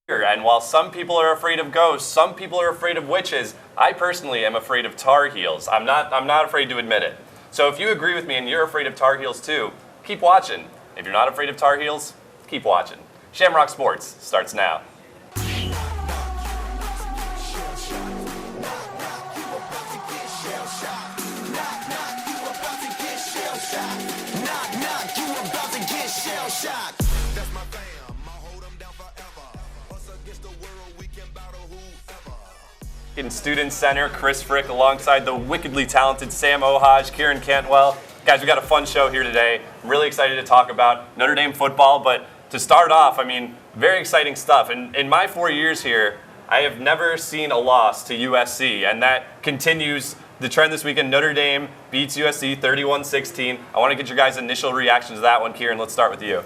And while some people are afraid of ghosts, some people are afraid of witches, I personally am afraid of Tar Heels. I'm not afraid to admit it. So if you agree with me and you're afraid of Tar Heels too, keep watching. If you're not afraid of Tar Heels, keep watching. Shamrock Sports starts now. In Student Center, Chris Frick alongside the wickedly talented Sam Ohaj, Kieran Cantwell. Guys, we got a fun show here today. I'm really excited to talk about Notre Dame football, but to start off, very exciting stuff. In my 4 years here, I have never seen a loss to USC, and that continues the trend this weekend. Notre Dame beats USC 31-16. I want to get your guys' initial reactions to that one. Kieran, let's start with you.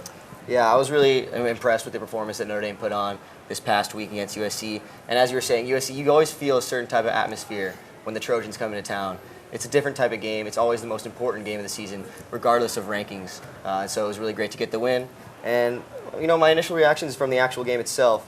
Yeah, I was really impressed with the performance that Notre Dame put on this past week against USC. And as you were saying, USC, you always feel a certain type of atmosphere when the Trojans come into town. It's a different type of game. It's always the most important game of the season, regardless of rankings. So it was really great to get the win. And, my initial reactions from the actual game itself,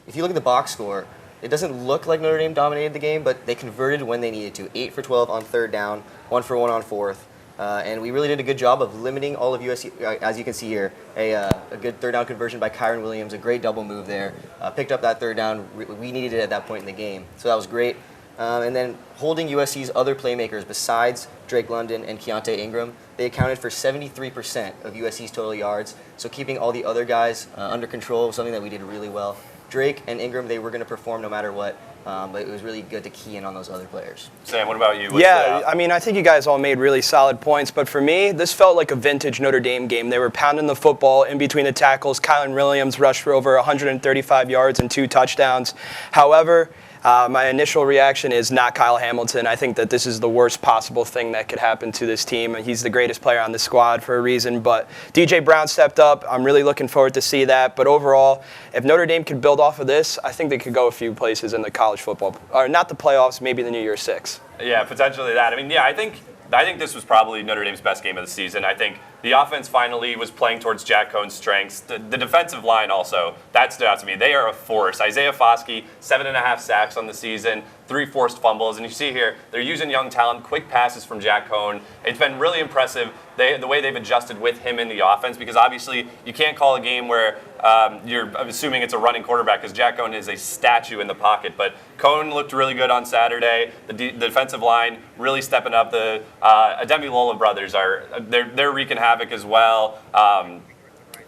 if you look at the box score, it doesn't look like Notre Dame dominated the game, but they converted when they needed to. 8 for 12 on third down, 1 for 1 on fourth. And we really did a good job of limiting all of USC. As you can see here, a good third down conversion by Kyron Williams, a great double move there. Picked up that third down. We needed it at that point in the game. So that was great. And then holding USC's other playmakers besides Drake London and Keontae Ingram, they accounted for 73% of USC's total yards. So keeping all the other guys under control was something that we did really well. Drake and Ingram, they were going to perform no matter what. But it was really good to key in on those other players. Sam, what about you? I think you guys all made really solid points. But for me, this felt like a vintage Notre Dame game. They were pounding the football in between the tackles. Kyron Williams rushed for over 135 yards and 2 touchdowns. However, my initial reaction is not Kyle Hamilton. I think that this is the worst possible thing that could happen to this team. He's the greatest player on the squad for a reason. But DJ Brown stepped up. I'm really looking forward to see that. But overall, if Notre Dame could build off of this, I think they could go a few places in the college football, or not the playoffs, maybe the New Year's Six. Yeah, potentially that. I think this was probably Notre Dame's best game of the season. I think the offense finally was playing towards Jack Cohn's strengths. The defensive line also, that stood out to me. They are a force. Isaiah Foskey, 7.5 sacks on the season, 3 forced fumbles. And you see here, they're using young talent, quick passes from Jack Cohn. It's been really impressive the way they've adjusted with him in the offense, because obviously you can't call a game where you're assuming it's a running quarterback, because Jack Cohn is a statue in the pocket. But Cohn looked really good on Saturday. The defensive line really stepping up. The Ademi-Lola brothers they're wreaking havoc as well.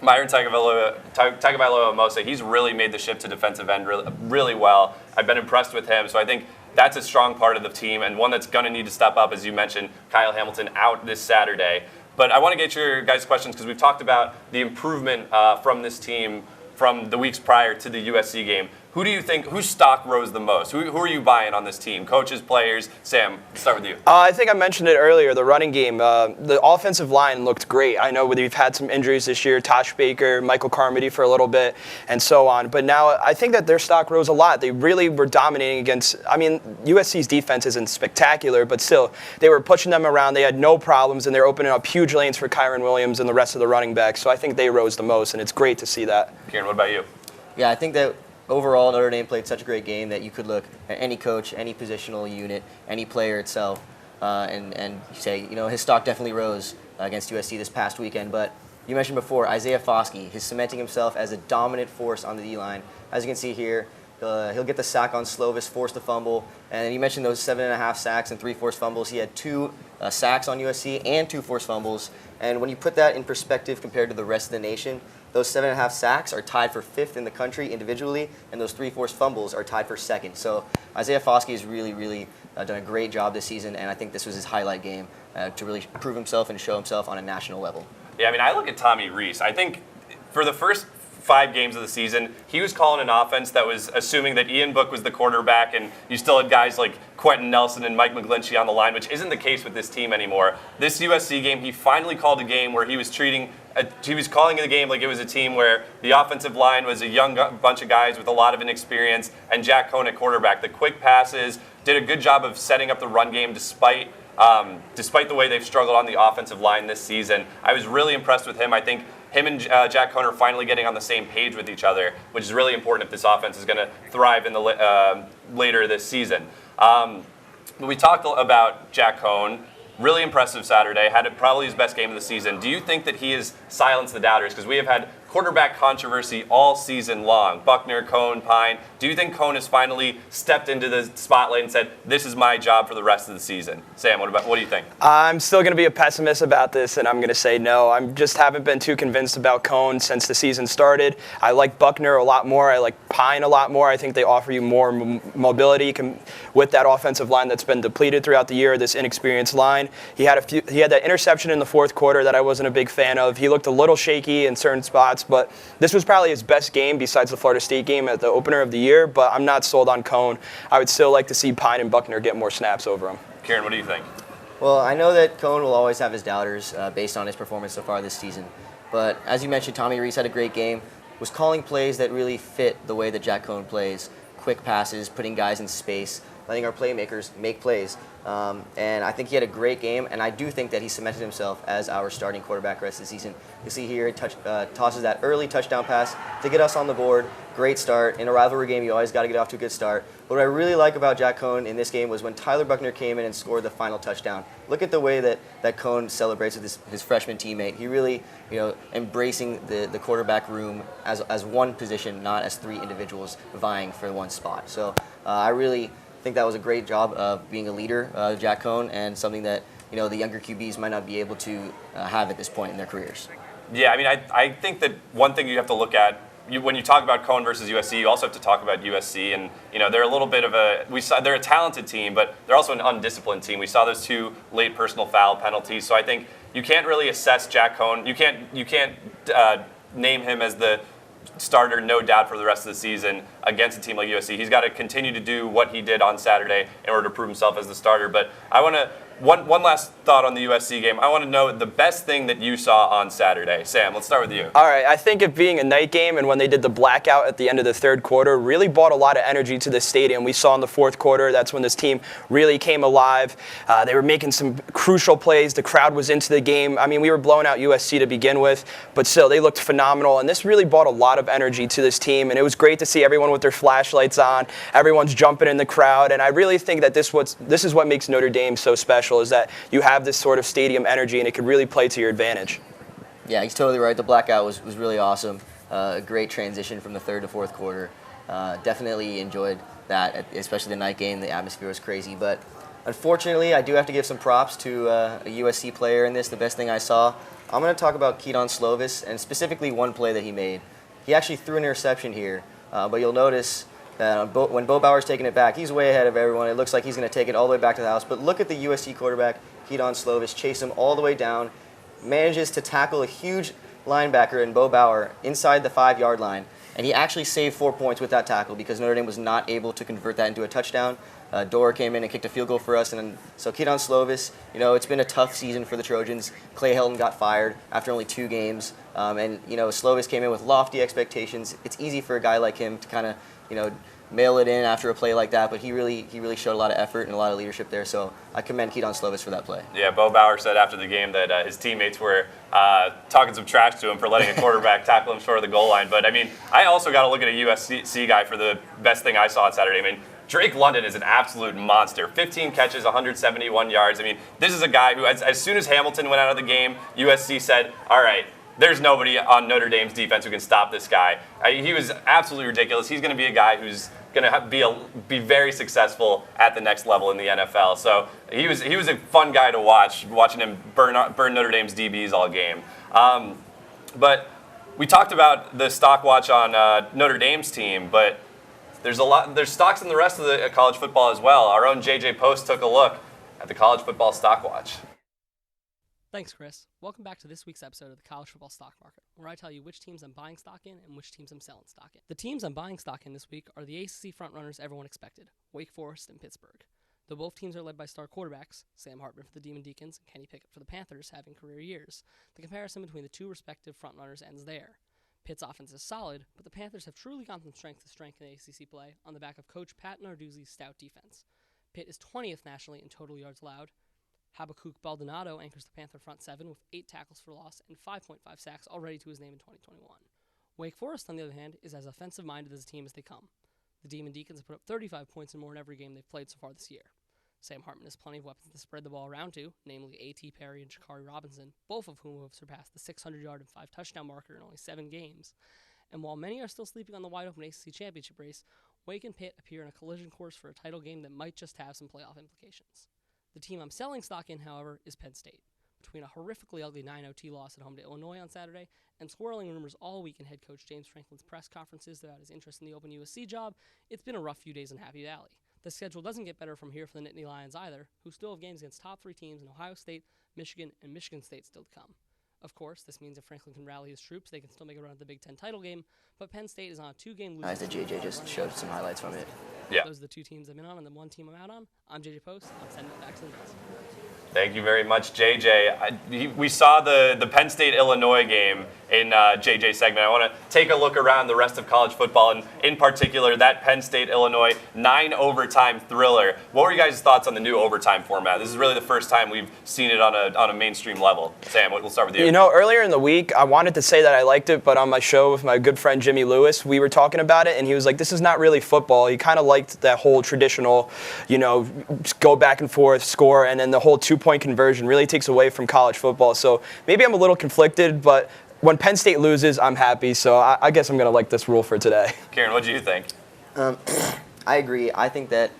Myron Tagovailoa-Amosa, he's really made the shift to defensive end really well. I've been impressed with him, so I think that's a strong part of the team, and one that's going to need to step up, as you mentioned, Kyle Hamilton out this Saturday. But I want to get your guys' questions, because we've talked about the improvement from this team from the weeks prior to the USC game. Who do you think, whose stock rose the most? Who are you buying on this team? Coaches, players? Sam, let's start with you. I think I mentioned it earlier, the running game. The offensive line looked great. I know we've had some injuries this year, Tosh Baker, Michael Carmody for a little bit, and so on. But now I think that their stock rose a lot. They really were dominating against, USC's defense isn't spectacular, but still, they were pushing them around. They had no problems, and they're opening up huge lanes for Kyron Williams and the rest of the running backs. So I think they rose the most, and it's great to see that. Kieran, what about you? Yeah, I think that overall, Notre Dame played such a great game that you could look at any coach, any positional unit, any player itself, and say, his stock definitely rose against USC this past weekend. But you mentioned before, Isaiah Foskey, he's cementing himself as a dominant force on the D-line. As you can see here, he'll get the sack on Slovis, force the fumble. And you mentioned those 7.5 sacks and 3 forced fumbles. He had 2 sacks on USC and 2 forced fumbles. And when you put that in perspective compared to the rest of the nation, those 7.5 sacks are tied for 5th in the country individually, and those 3 forced fumbles are tied for 2nd. So Isaiah Foskey has really done a great job this season, and I think this was his highlight game to really prove himself and show himself on a national level. Yeah, I look at Tommy Rees. I think for the first 5 games of the season, he was calling an offense that was assuming that Ian Book was the quarterback, and you still had guys like Quentin Nelson and Mike McGlinchey on the line, which isn't the case with this team anymore. This USC game, he finally called a game where he was calling the game like it was a team where the offensive line was a young bunch of guys with a lot of inexperience, and Jack Cohn at quarterback. The quick passes, did a good job of setting up the run game despite the way they've struggled on the offensive line this season. I was really impressed with him. I think him and Jack Cohn are finally getting on the same page with each other, which is really important if this offense is going to thrive in the later this season. We talked about Jack Cohn. Really impressive Saturday. Had probably his best game of the season. Do you think that he has silenced the doubters? Because we have had quarterback controversy all season long. Buckner, Cohn, Pine. Do you think Cohn has finally stepped into the spotlight and said, this is my job for the rest of the season? Sam, what do you think? I'm still going to be a pessimist about this, and I'm going to say no. I just haven't been too convinced about Cohn since the season started. I like Buckner a lot more. I like Pine a lot more. I think they offer you more mobility with that offensive line that's been depleted throughout the year, this inexperienced line. He had that interception in the fourth quarter that I wasn't a big fan of. He looked a little shaky in certain spots, but this was probably his best game besides the Florida State game at the opener of the year, but I'm not sold on Cohn. I would still like to see Pine and Buckner get more snaps over him. Kieran, what do you think? Well, I know that Cohn will always have his doubters based on his performance so far this season. But as you mentioned, Tommy Rees had a great game, was calling plays that really fit the way that Jack Cohn plays. Quick passes, putting guys in space, letting our playmakers make plays. And I think he had a great game, and I do think that he cemented himself as our starting quarterback the rest of the season. You see here, he tosses that early touchdown pass to get us on the board. Great start. In a rivalry game, you always got to get off to a good start. But what I really like about Jack Cohn in this game was when Tyler Buckner came in and scored the final touchdown. Look at the way that Cohn celebrates with his freshman teammate. He really, embracing the quarterback room as one position, not as three individuals vying for one spot. So I really think that was a great job of being a leader, Jack Cohn, and something that the younger QBs might not be able to have at this point in their careers. Yeah, I mean, I think that one thing you have to look at when you talk about Cohn versus USC, you also have to talk about USC, and they're a little bit of they're a talented team, but they're also an undisciplined team. We saw those 2 late personal foul penalties, so I think you can't really assess Jack Cohn. You can't name him as the starter, no doubt, for the rest of the season against a team like USC. He's got to continue to do what he did on Saturday in order to prove himself as the starter. But I want to one last thought on the USC game. I want to know the best thing that you saw on Saturday. Sam, let's start with you. All right, I think it being a night game and when they did the blackout at the end of the third quarter really brought a lot of energy to the stadium. We saw in the fourth quarter, that's when this team really came alive. They were making some crucial plays. The crowd was into the game. I mean, we were blowing out USC to begin with, but still, they looked phenomenal, and this really brought a lot of energy to this team, and it was great to see everyone with their flashlights on. Everyone's jumping in the crowd, and I really think that this is what makes Notre Dame so special, is that you have this sort of stadium energy, and it could really play to your advantage. Yeah, he's totally right. The blackout was really awesome. A great transition from the third to fourth quarter. Definitely enjoyed that, especially the night game. The atmosphere was crazy. But unfortunately, I do have to give some props to a USC player in this, the best thing I saw. I'm going to talk about Keaton Slovis, and specifically one play that he made. He actually threw an interception here, but you'll notice that when Bo Bauer's taking it back, he's way ahead of everyone. It looks like he's going to take it all the way back to the house. But look at the USC quarterback, Keaton Slovis, chase him all the way down, manages to tackle a huge linebacker in Bo Bauer inside the 5-yard line. And he actually saved 4 points with that tackle because Notre Dame was not able to convert that into a touchdown. Dora came in and kicked a field goal for us. And so Keaton Slovis, it's been a tough season for the Trojans. Clay Helton got fired after only 2 games. Slovis came in with lofty expectations. It's easy for a guy like him to kind of, mail it in after a play like that, but he really showed a lot of effort and a lot of leadership there, so I commend Keaton Slovis for that play. Yeah, Bo Bauer said after the game that his teammates were talking some trash to him for letting a quarterback tackle him short of the goal line, but I mean, I also got to look at a USC guy for the best thing I saw on Saturday. I mean, Drake London is an absolute monster. 15 catches, 171 yards. I mean, this is a guy who, as soon as Hamilton went out of the game, USC said, all right, there's nobody on Notre Dame's defense who can stop this guy. He was absolutely ridiculous. He's going to be a guy who's going to be very successful at the next level in the NFL. So he was a fun guy to watch, watching him burn Notre Dame's DBs all game. But we talked about the stock watch on Notre Dame's team, but there's stocks in the rest of the college football as well. Our own JJ Post took a look at the college football stock watch. Thanks, Chris. Welcome back to this week's episode of the College Football Stock Market, where I tell you which teams I'm buying stock in and which teams I'm selling stock in. The teams I'm buying stock in this week are the ACC frontrunners everyone expected, Wake Forest and Pittsburgh. Though both teams are led by star quarterbacks, Sam Hartman for the Demon Deacons and Kenny Pickett for the Panthers having career years, the comparison between the two respective frontrunners ends there. Pitt's offense is solid, but the Panthers have truly gone from strength to strength in ACC play on the back of coach Pat Narduzzi's stout defense. Pitt is 20th nationally in total yards allowed, Habakkuk Baldonado anchors the Panther front seven with 8 tackles for loss and 5.5 sacks already to his name in 2021. Wake Forest, on the other hand, is as offensive-minded as a team as they come. The Demon Deacons have put up 35 points and more in every game they've played so far this year. Sam Hartman has plenty of weapons to spread the ball around to, namely A.T. Perry and Shakari Robinson, both of whom have surpassed the 600-yard and 5-touchdown marker in only 7 games. And while many are still sleeping on the wide-open ACC championship race, Wake and Pitt appear in a collision course for a title game that might just have some playoff implications. The team I'm selling stock in, however, is Penn State. Between a horrifically ugly 9-0 loss at home to Illinois on Saturday and swirling rumors all week in head coach James Franklin's press conferences about his interest in the open USC job, it's been a rough few days in Happy Valley. The schedule doesn't get better from here for the Nittany Lions either, who still have games against top 3 teams in Ohio State, Michigan, and Michigan State still to come. Of course, this means if Franklin can rally his troops, they can still make a run at the Big Ten title game, but Penn State is on a 2-game losing streak. JJ just showed some highlights from it. Yeah. Those are the 2 teams I'm in on and the 1 team I'm out on. I'm JJ Post. I'm sending it back to the desk. Thank you very much, JJ. We saw the Penn State-Illinois game in JJ's segment. I want to take a look around the rest of college football, and in particular, that Penn State-Illinois 9-overtime thriller. What were you guys' thoughts on the new overtime format? This is really the first time we've seen it on a mainstream level. Sam, we'll start with you. You know, earlier in the week, I wanted to say that I liked it, but on my show with my good friend Jimmy Lewis, we were talking about it, and he was like, this is not really football. He kind of liked that whole traditional, go back and forth, score, and then the whole 2-point conversion really takes away from college football. So maybe I'm a little conflicted, but when Penn State loses, I'm happy. So I guess I'm going to like this rule for today. Kieran, what do you think? I agree. I think that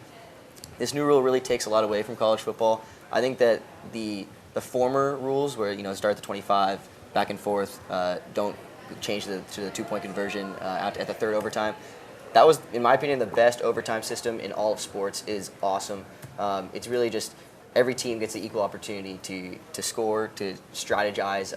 this new rule really takes a lot away from college football. I think that the former rules where, start at the 25, back and forth, don't change to the 2-point conversion out at the third overtime. That was, in my opinion, the best overtime system in all of sports. Is awesome. It's really just every team gets the equal opportunity to score, to strategize,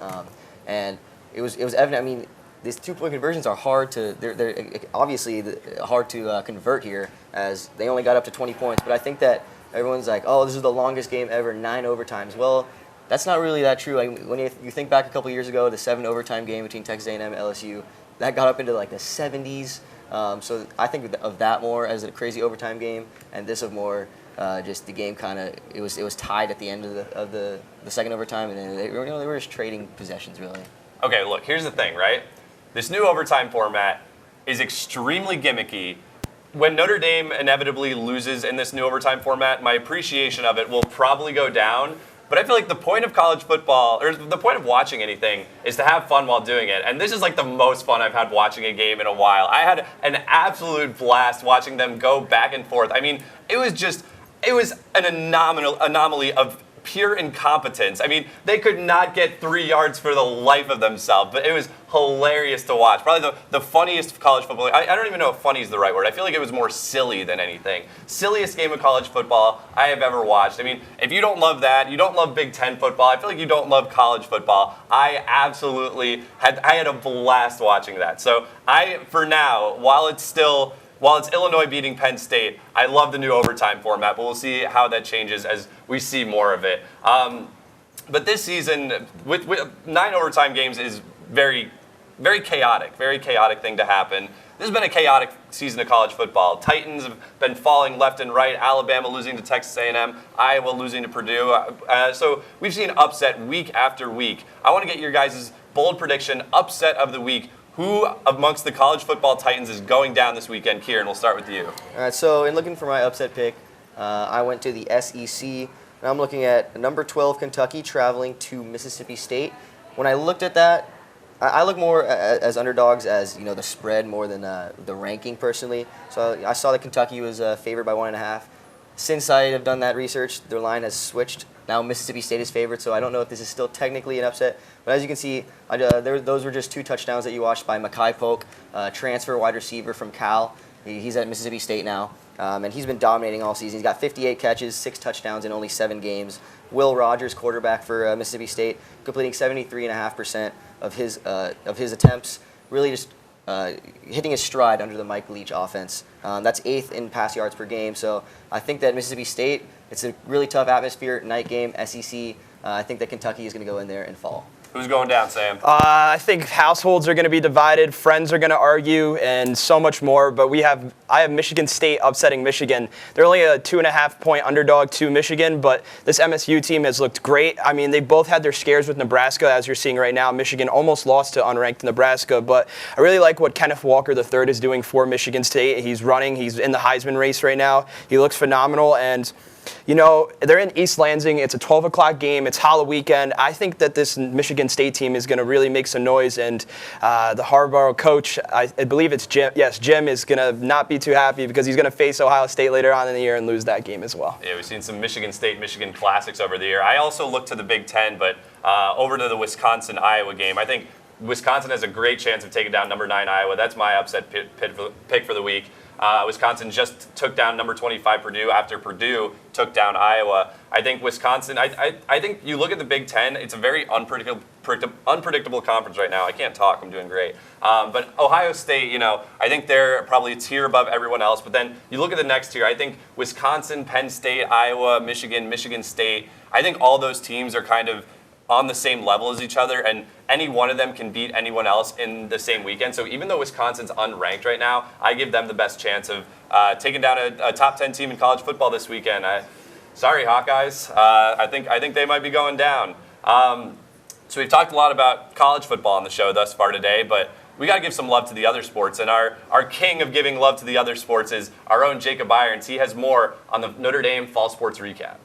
and it was evident. I mean, these 2-point conversions are hard to they're obviously hard to convert here, as they only got up to 20 points. But I think that everyone's like, oh, this is the longest game ever, 9 overtimes. Well, that's not really that true. When you think back a couple years ago, the 7 overtime game between Texas A&M and LSU, that got up into like the 70s. So I think of that more as a crazy overtime game, and this of more just the game kind of it was tied at the end of the second overtime, and then they were just trading possessions really. Okay, look, here's the thing, right? This new overtime format is extremely gimmicky. When Notre Dame inevitably loses in this new overtime format, my appreciation of it will probably go down. But I feel like the point of college football, or the point of watching anything, is to have fun while doing it. And this is like the most fun I've had watching a game in a while. I had an absolute blast watching them go back and forth. I mean, it was an anomaly of pure incompetence. I mean, they could not get 3 yards for the life of themselves, but it was hilarious to watch. Probably the funniest college football. I don't even know if funny is the right word. I feel like it was more silly than anything. Silliest game of college football I have ever watched. I mean, if you don't love that, you don't love Big Ten football, I feel like you don't love college football. I absolutely had a blast watching that. So for now, while it's Illinois beating Penn State, I love the new overtime format, but we'll see how that changes as we see more of it. But this season, with 9 overtime games is very, very chaotic thing to happen. This has been a chaotic season of college football. Titans have been falling left and right. Alabama losing to Texas A&M. Iowa losing to Purdue. So we've seen upset week after week. I want to get your guys' bold prediction, upset of the week. Who amongst the college football Titans is going down this weekend? Kieran, we'll start with you. All right, so in looking for my upset pick, I went to the SEC, and I'm looking at number 12 Kentucky traveling to Mississippi State. When I looked at that, I look more as underdogs as the spread more than the ranking personally. So I saw that Kentucky was favored by 1.5. Since I have done that research, their line has switched. Now Mississippi State is favored, so I don't know if this is still technically an upset. But as you can see, those were just 2 touchdowns that you watched by Mekhi Polk, transfer wide receiver from Cal. He's at Mississippi State now, and he's been dominating all season. He's got 58 catches, 6 touchdowns in only 7 games. Will Rogers, quarterback for Mississippi State, completing 73.5% of his attempts. Really just hitting his stride under the Mike Leach offense. That's 8th in pass yards per game. So I think that Mississippi State, it's a really tough atmosphere, night game, SEC. I think that Kentucky is going to go in there and fall. Who's going down, Sam? I think households are going to be divided, friends are going to argue, and so much more. But I have Michigan State upsetting Michigan. They're only a 2.5-point underdog to Michigan, but this MSU team has looked great. I mean, they both had their scares with Nebraska, as you're seeing right now. Michigan almost lost to unranked Nebraska, but I really like what Kenneth Walker III is doing for Michigan State. He's running. He's in the Heisman race right now. He looks phenomenal, and they're in East Lansing. It's a 12 o'clock game. It's Halloween weekend. I think that this Michigan State team is going to really make some noise, and the Harbaugh coach, I believe it's Jim. Yes, Jim is going to not be too happy because he's going to face Ohio State later on in the year and lose that game as well. Yeah, we've seen some Michigan State, Michigan classics over the year. I also look to the Big Ten, but over to the Wisconsin-Iowa game. I think Wisconsin has a great chance of taking down number 9 Iowa. That's my upset pick for the week. Wisconsin just took down number 25 Purdue after Purdue took down Iowa. I think Wisconsin, I think you look at the Big Ten, it's a very unpredictable conference right now. I can't talk, I'm doing great. But Ohio State, I think they're probably a tier above everyone else. But then you look at the next tier, I think Wisconsin, Penn State, Iowa, Michigan State, I think all those teams are kind of on the same level as each other, and any one of them can beat anyone else in the same weekend. So even though Wisconsin's unranked right now, I give them the best chance of taking down a top 10 team in college football this weekend. Sorry, Hawkeyes. I think they might be going down. So we've talked a lot about college football on the show thus far today, but we got to give some love to the other sports. And our king of giving love to the other sports is our own Jacob Irons. He has more on the Notre Dame Fall Sports Recap.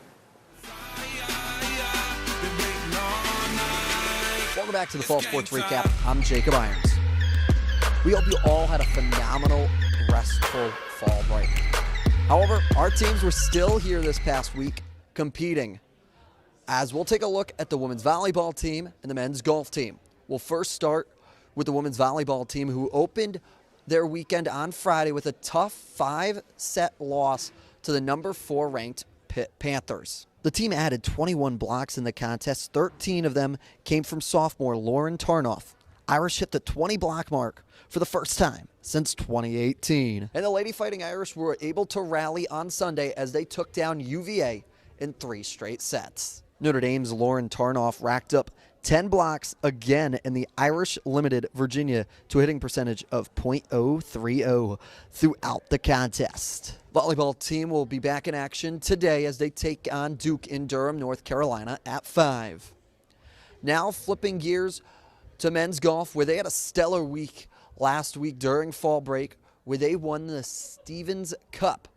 Welcome back to the Fall Sports Recap. I'm Jacob Irons. We hope you all had a phenomenal, restful fall break. However, our teams were still here this past week competing, as we'll take a look at the women's volleyball team and the men's golf team. We'll first start with the women's volleyball team, who opened their weekend on Friday with a tough 5-set loss to the number 4 ranked Pitt Panthers. The team added 21 blocks in the contest. 13 of them came from sophomore Lauren Tarnoff. Irish hit the 20 block mark for the first time since 2018. And the Lady Fighting Irish were able to rally on Sunday as they took down UVA in 3 straight sets. Notre Dame's Lauren Tarnoff racked up 10 blocks again, and the Irish limited Virginia to a hitting percentage of .030 throughout the contest. Volleyball team will be back in action today as they take on Duke in Durham, North Carolina at 5. Now flipping gears to men's golf, where they had a stellar week last week during fall break, where they won the Stevens Cup,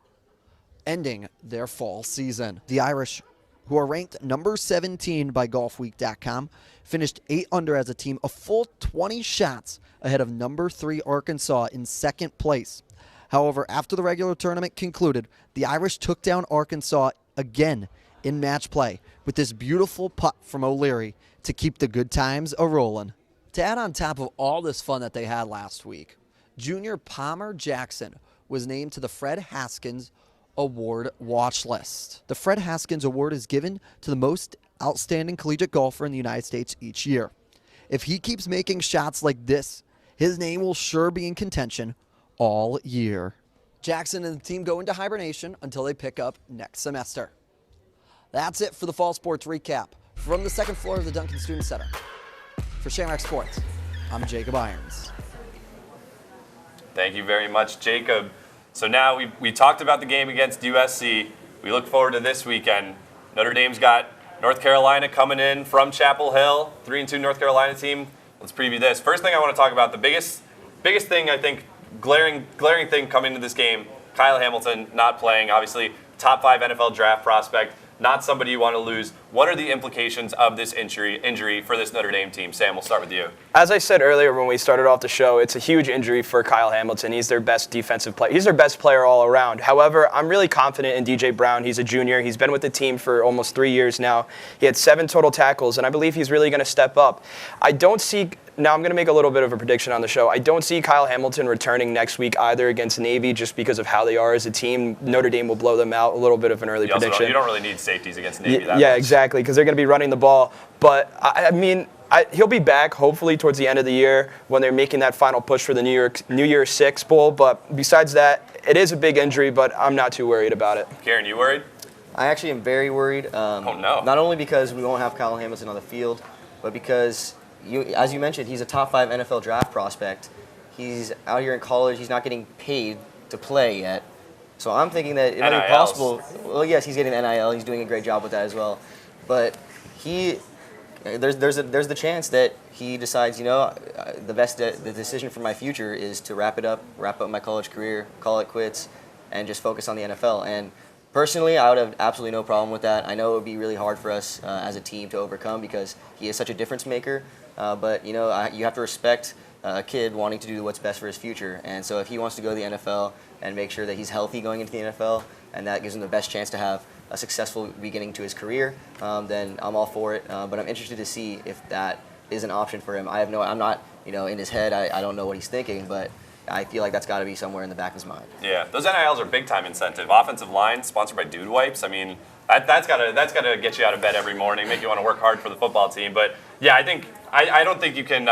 ending their fall season. The Irish, who are ranked number 17 by golfweek.com, finished 8 under as a team, a full 20 shots ahead of number 3 Arkansas in second place. However, after the regular tournament concluded, the Irish took down Arkansas again in match play with this beautiful putt from O'Leary to keep the good times a-rolling. To add on top of all this fun that they had last week, junior Palmer Jackson was named to the Fred Haskins Award watch list. The Fred Haskins Award is given to the most outstanding collegiate golfer in the United States each year. If he keeps making shots like this, his name will sure be in contention all year. Jackson and the team go into hibernation until they pick up next semester. That's it for the Fall Sports Recap from the second floor of the Duncan Student Center. For Shamrock Sports, I'm Jacob Irons. Thank you very much, Jacob. So now we talked about the game against USC. We look forward to this weekend. Notre Dame's got North Carolina coming in from Chapel Hill, 3-2 North Carolina team. Let's preview this. First thing I want to talk about, the biggest thing, I think, glaring thing coming into this game, Kyle Hamilton not playing, obviously top 5 NFL draft prospect, not somebody you want to lose. What are the implications of this injury for this Notre Dame team? Sam, we'll start with you. As I said earlier when we started off the show, it's a huge injury for Kyle Hamilton. He's their best defensive player. He's their best player all around. However, I'm really confident in DJ Brown. He's a junior. He's been with the team for almost 3 years now. He had 7 total tackles, and I believe he's really going to step up. Now I'm going to make a little bit of a prediction on the show. I don't see Kyle Hamilton returning next week either against Navy, just because of how they are as a team. Notre Dame will blow them out. A little bit of an early prediction. You don't really need safeties against Navy that Yeah, much. exactly, because they're going to be running the ball. But, he'll be back hopefully towards the end of the year when they're making that final push for the New Year's Six Bowl. But besides that, it is a big injury, but I'm not too worried about it. Karen, you worried? I actually am very worried. Oh, no. Not only because we won't have Kyle Hamilton on the field, but because as you mentioned, he's a top 5 NFL draft prospect. He's out here in college. He's not getting paid to play yet. So I'm thinking that it might be NILs. possible. Well, yes, he's getting NIL. He's doing a great job with that as well. But there's the chance that he decides, the decision for my future is to wrap up my college career, call it quits, and just focus on the NFL. And personally, I would have absolutely no problem with that. I know it would be really hard for us as a team to overcome because he is such a difference maker. But you have to respect a kid wanting to do what's best for his future. And so if he wants to go to the NFL and make sure that he's healthy going into the NFL, and that gives him the best chance to have a successful beginning to his career, then I'm all for it. But I'm interested to see if that is an option for him. I'm not, in his head. I don't know what he's thinking, but I feel like that's got to be somewhere in the back of his mind. Yeah, those NILs are big time incentive. Offensive line sponsored by Dude Wipes. I mean, that's gotta get you out of bed every morning, make you want to work hard for the football team. But yeah, I don't think you can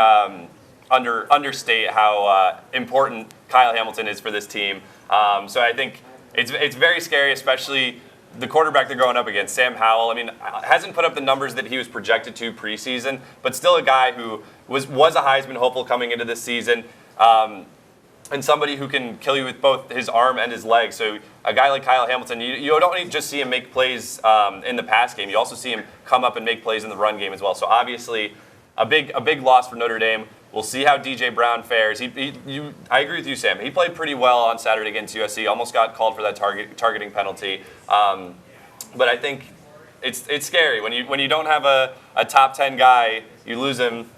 understate how important Kyle Hamilton is for this team. So I think it's very scary, especially the quarterback they're going up against, Sam Howell. I mean, hasn't put up the numbers that he was projected to preseason, but still a guy who was a Heisman hopeful coming into this season. And somebody who can kill you with both his arm and his leg. So a guy like Kyle Hamilton, you don't just see him make plays in the pass game. You also see him come up and make plays in the run game as well. So obviously, a big loss for Notre Dame. We'll see how DJ Brown fares. I agree with you, Sam. He played pretty well on Saturday against USC. Almost got called for that targeting penalty. But I think it's scary when you don't have a top 10 guy, you lose him.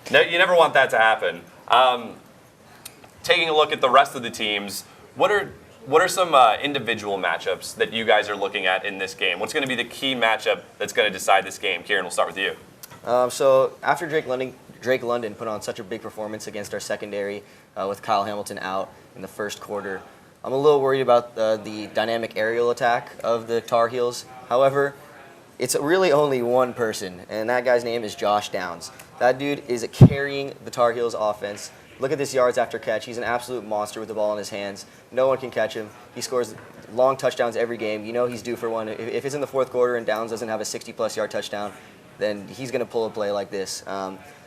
You never want that to happen. Taking a look at the rest of the teams, what are some individual matchups that you guys are looking at in this game? What's going to be the key matchup that's going to decide this game? Kieran, we'll start with you. So after Drake London put on such a big performance against our secondary with Kyle Hamilton out in the first quarter, I'm a little worried about the dynamic aerial attack of the Tar Heels. However, it's really only one person, and that guy's name is Josh Downs. That dude is carrying the Tar Heels offense. Look at this yards after catch. He's an absolute monster with the ball in his hands. No one can catch him. He scores long touchdowns every game. He's due for one. If it's in the fourth quarter and Downs doesn't have a 60-plus yard touchdown, then he's going to pull a play like this.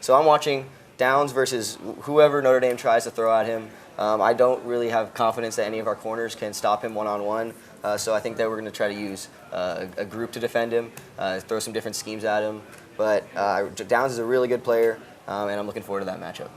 So I'm watching Downs versus whoever Notre Dame tries to throw at him. I don't really have confidence that any of our corners can stop him one-on-one. So I think that we're going to try to use a group to defend him, throw some different schemes at him. But Downs is a really good player, and I'm looking forward to that matchup.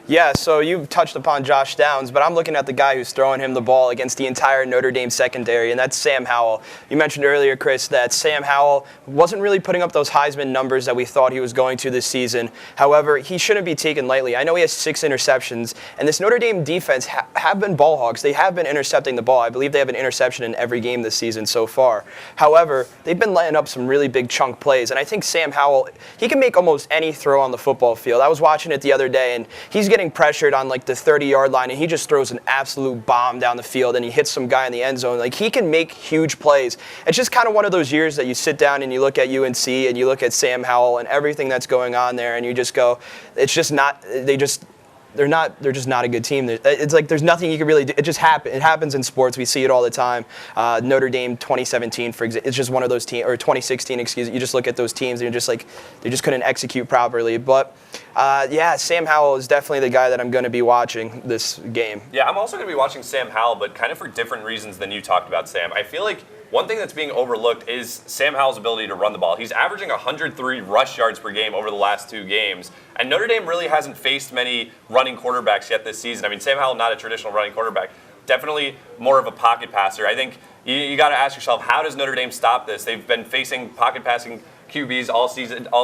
Yeah, so you touched upon Josh Downs, but I'm looking at the guy who's throwing him the ball against the entire Notre Dame secondary, and that's Sam Howell. You mentioned earlier, Chris, that Sam Howell wasn't really putting up those Heisman numbers that we thought he was going to this season. However, he shouldn't be taken lightly. I know he has 6 interceptions, and this Notre Dame defense have been ball hogs. They have been intercepting the ball. I believe they have an interception in every game this season so far. However, they've been letting up some really big chunk plays, and I think Sam Howell, he can make almost any throw on the football field. I was watching it the other day, and he's getting pressured on like the 30-yard line, and he just throws an absolute bomb down the field, and he hits some guy in the end zone. Like, he can make huge plays. It's just kind of one of those years that you sit down and you look at UNC and you look at Sam Howell and everything that's going on there, and you just go, it's just not. They're just not a good team. It's like there's nothing you can really do. It just happens. It happens in sports. We see it all the time. Notre Dame 2017, for example, it's just one of those teams, or 2016, excuse me. You just look at those teams and you're just like, they just couldn't execute properly. But yeah, Sam Howell is definitely the guy that I'm going to be watching this game. Yeah, I'm also going to be watching Sam Howell, but kind of for different reasons than you talked about, Sam. I feel like one thing that's being overlooked is Sam Howell's ability to run the ball. He's averaging 103 rush yards per game over the last 2 games. And Notre Dame really hasn't faced many running quarterbacks yet this season. I mean, Sam Howell, not a traditional running quarterback. Definitely more of a pocket passer. I think you got to ask yourself, how does Notre Dame stop this? They've been facing pocket passing QBs all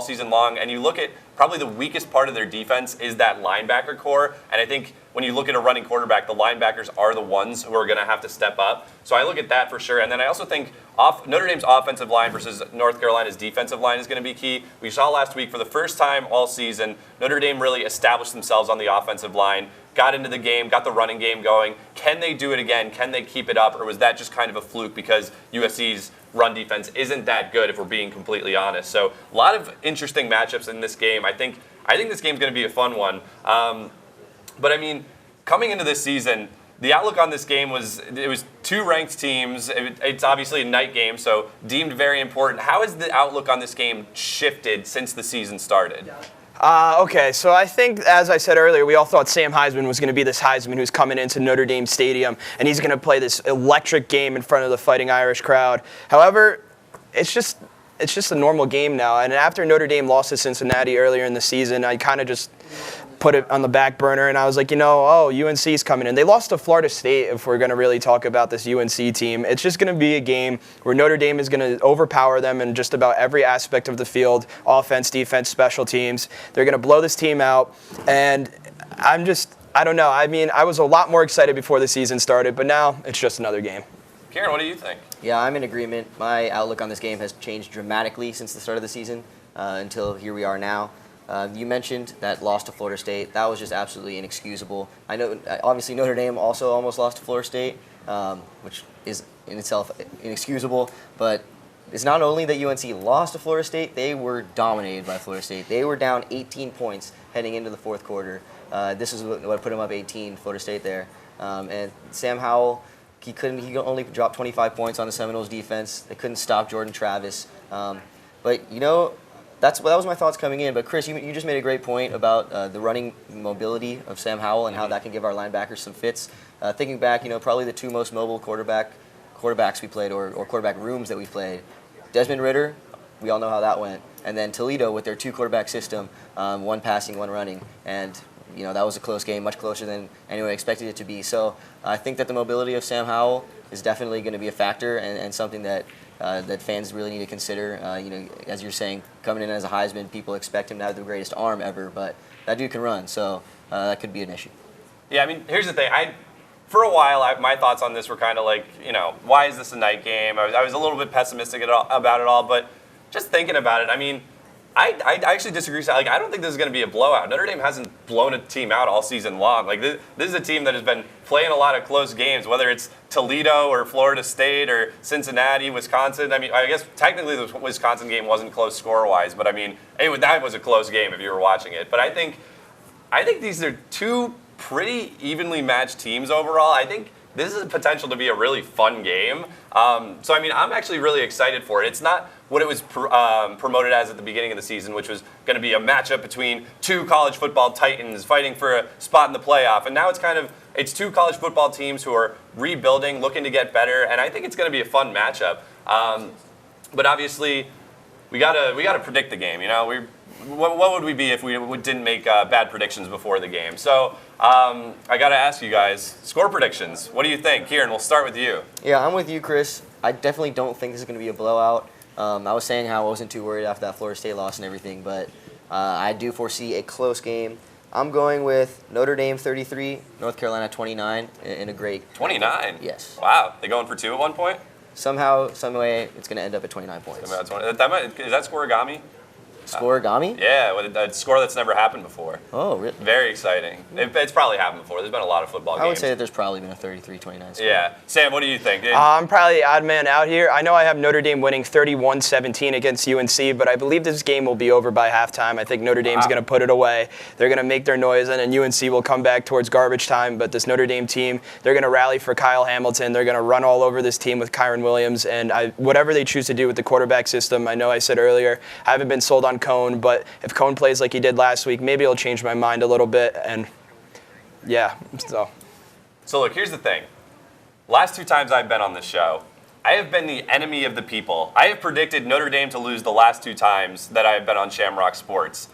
season long. And you look at probably the weakest part of their defense is that linebacker core. And I think when you look at a running quarterback, the linebackers are the ones who are going to have to step up. So I look at that for sure. And then I also think Notre Dame's offensive line versus North Carolina's defensive line is going to be key. We saw last week, for the first time all season, Notre Dame really established themselves on the offensive line, got into the game, got the running game going. Can they do it again? Can they keep it up? Or was that just kind of a fluke because USC's run defense isn't that good, if we're being completely honest? So a lot of interesting matchups in this game. I think this game's going to be a fun one. But I mean, coming into this season, the outlook on this game was 2 ranked teams. It's obviously a night game, so deemed very important. How has the outlook on this game shifted since the season started? Okay, so I think, as I said earlier, we all thought Sam Heisman was going to be this Heisman who's coming into Notre Dame Stadium, and he's going to play this electric game in front of the Fighting Irish crowd. However, it's just a normal game now, and after Notre Dame lost to Cincinnati earlier in the season, I kind of just put it on the back burner, and I was like, UNC's coming in. They lost to Florida State, if we're going to really talk about this UNC team. It's just going to be a game where Notre Dame is going to overpower them in just about every aspect of the field, offense, defense, special teams. They're going to blow this team out, and I don't know. I mean, I was a lot more excited before the season started, but now it's just another game. Kieran, what do you think? Yeah, I'm in agreement. My outlook on this game has changed dramatically since the start of the season until here we are now. You mentioned that loss to Florida State. That was just absolutely inexcusable. I know, obviously, Notre Dame also almost lost to Florida State, which is in itself inexcusable. But it's not only that UNC lost to Florida State, they were dominated by Florida State. They were down 18 points heading into the fourth quarter. This is what put them up 18, Florida State there. And Sam Howell, he only dropped 25 points on the Seminoles defense. They couldn't stop Jordan Travis. But, that was my thoughts coming in. But, Chris, you just made a great point about the running mobility of Sam Howell and how that can give our linebackers some fits. Thinking back, probably the two most mobile quarterbacks we played or quarterback rooms that we played. Desmond Ridder, we all know how that went. And then Toledo with their two-quarterback system, one passing, one running. And, that was a close game, much closer than anyone expected it to be. So I think that the mobility of Sam Howell is definitely going to be a factor and something that fans really need to consider. As you're saying, coming in as a Heisman, people expect him to have the greatest arm ever, but that dude can run, so that could be an issue. Yeah, I mean, here's the thing. For a while, my thoughts on this were kind of like, why is this a night game? I was a little bit pessimistic about it all, but just thinking about it, I mean, I actually disagree. Like, I don't think this is going to be a blowout. Notre Dame hasn't blown a team out all season long. Like, this is a team that has been playing a lot of close games, whether it's Toledo or Florida State or Cincinnati, Wisconsin. I mean, I guess technically the Wisconsin game wasn't close score-wise, but I mean, that was a close game if you were watching it. But I think these are two pretty evenly matched teams overall. I think this is a potential to be a really fun game. So, I mean, I'm actually really excited for it. It's not what it was promoted as at the beginning of the season, which was going to be a matchup between two college football titans fighting for a spot in the playoff. And now it's two college football teams who are rebuilding, looking to get better, and I think it's going to be a fun matchup. But obviously, we gotta predict the game. What would we be if we didn't make bad predictions before the game? So I got to ask you guys, score predictions. What do you think? Kieran, we'll start with you. Yeah, I'm with you, Chris. I definitely don't think this is going to be a blowout. I was saying how I wasn't too worried after that Florida State loss and everything, but I do foresee a close game. I'm going with Notre Dame 33, North Carolina 29 in a great... 29? Yes. Wow. They going for two at one point? Somehow, some way, it's going to end up at 29 points. Is that scoregami? Scoregami? Yeah, with a score that's never happened before. Oh, really? Very exciting. It's probably happened before. There's been a lot of football games. I would say that there's probably been a 33-29 score. Yeah. Sam, what do you think? I'm probably the odd man out here. I know I have Notre Dame winning 31-17 against UNC, but I believe this game will be over by halftime. I think Notre Dame's going to put it away. They're going to make their noise, and then UNC will come back towards garbage time. But this Notre Dame team, they're going to rally for Kyle Hamilton. They're going to run all over this team with Kyron Williams. And whatever they choose to do with the quarterback system, I know I said earlier, I haven't been sold on Cone, but if Cone plays like he did last week, maybe it'll change my mind a little bit. And yeah, So look, here's the thing. Last two times I've been on this show, I have been the enemy of the people. I have predicted Notre Dame to lose the last two times that I have been on Shamrock Sports.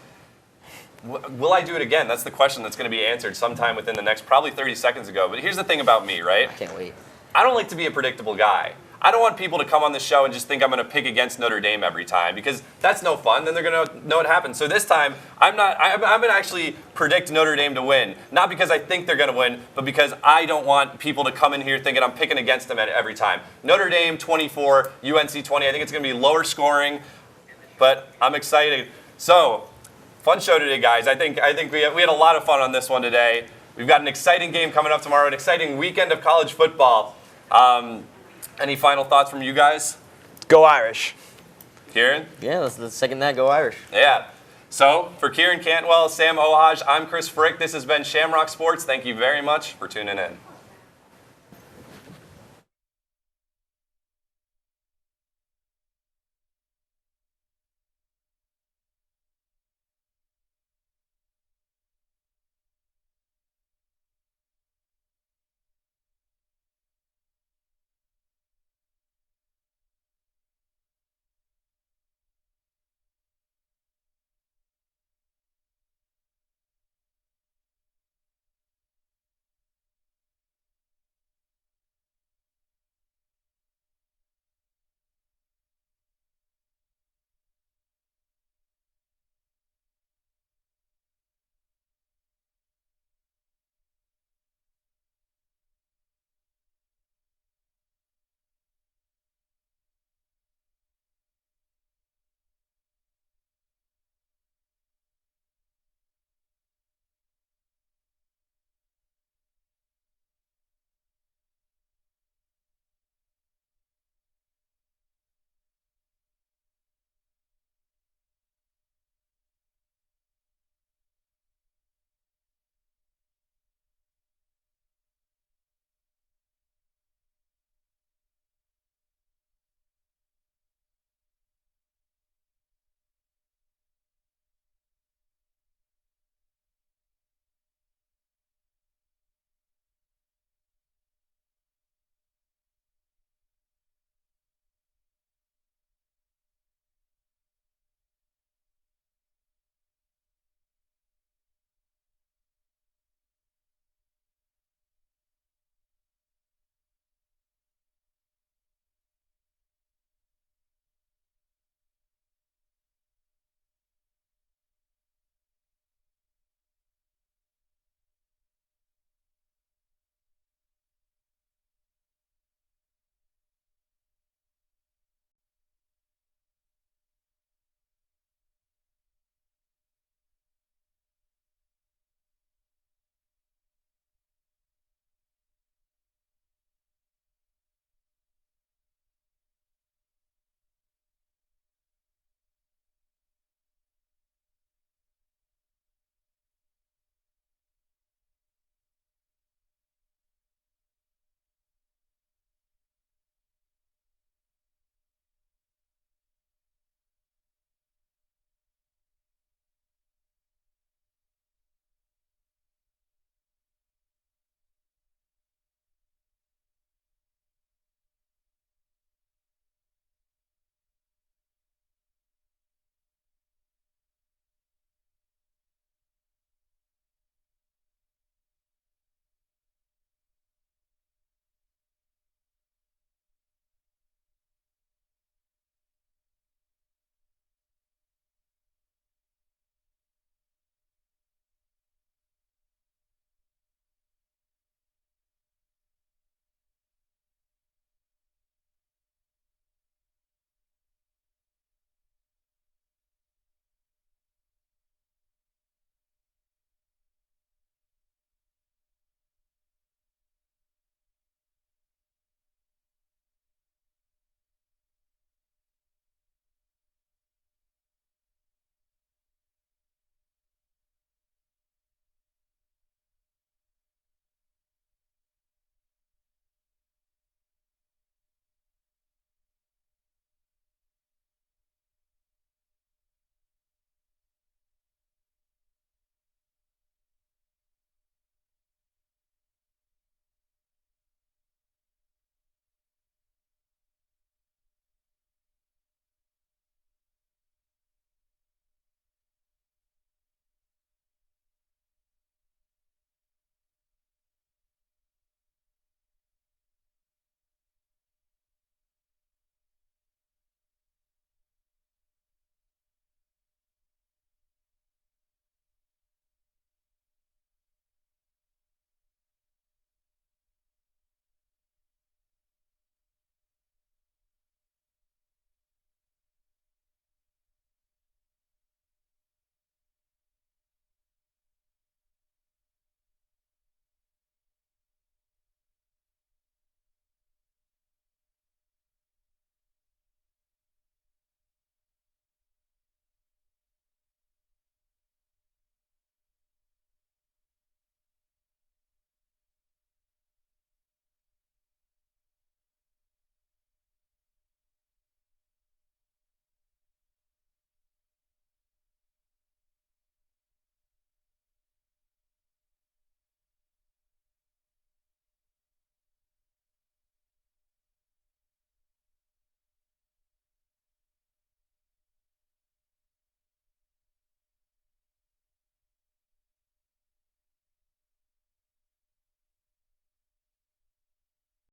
Will I do it again? That's the question that's going to be answered sometime within the next probably 30 seconds ago. But here's the thing about me, right? I can't wait. I don't like to be a predictable guy. I don't want people to come on the show and just think I'm going to pick against Notre Dame every time because that's no fun. Then they're going to know what happened. So this time, I'm going to actually predict Notre Dame to win. Not because I think they're going to win, but because I don't want people to come in here thinking I'm picking against them every time. Notre Dame 24, UNC 20. I think it's going to be lower scoring, but I'm excited. So, fun show today, guys. I think we had a lot of fun on this one today. We've got an exciting game coming up tomorrow, an exciting weekend of college football. Any final thoughts from you guys? go Irish. Kieran? Yeah, let's second that. Go Irish. Yeah. So, for Kieran Cantwell, Sam Ohaj, I'm Chris Frick. This has been Shamrock Sports. Thank you very much for tuning in.